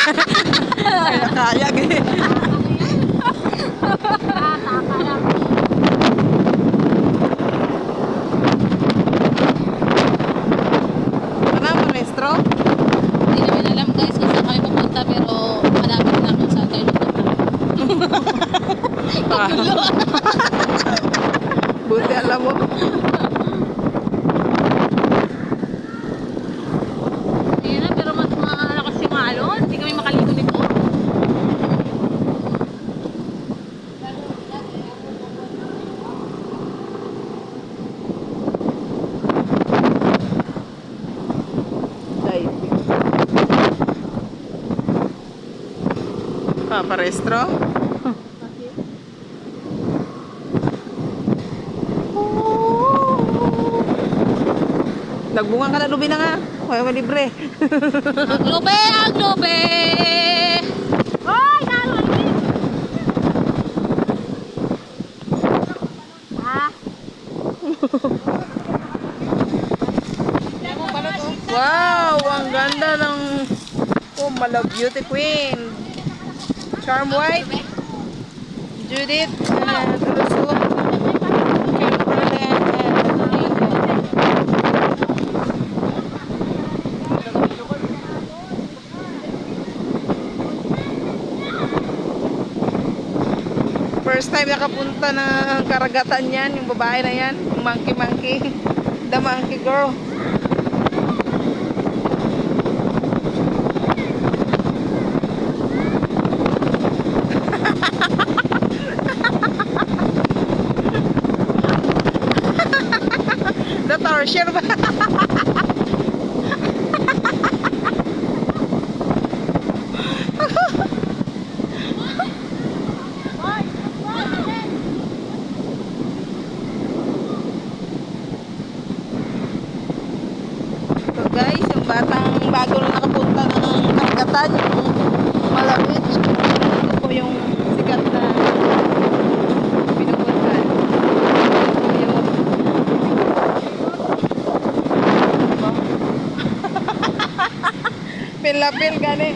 Kaya eh. Ano ang maestro? Hindi namin alam guys kung saan kami pupunta pero malapit na kung saan kayo pupunta. Buti alam mo. Ayun na, pero mas malakas yung alon. Hindi kami makaligo nito. Diving. Parestro? Nagbunga ka na, lubi na nga. Kaya mo libre. Ang lube! Ang lube! Hoy! Nalo! Ha? Wow! Ang ganda ng Beauty Queen. Charm White. Judith. And also Kimberly and first time nakapunta ng karagatan yan, yung babae na yan, yung monkey. The monkey girl. The torture ba? So guys, yung batang bago na nakapunta ng karagatan, yung Malabit. Ito po yung sikat na pinupuntahan. Ito yung pil-lapil gani.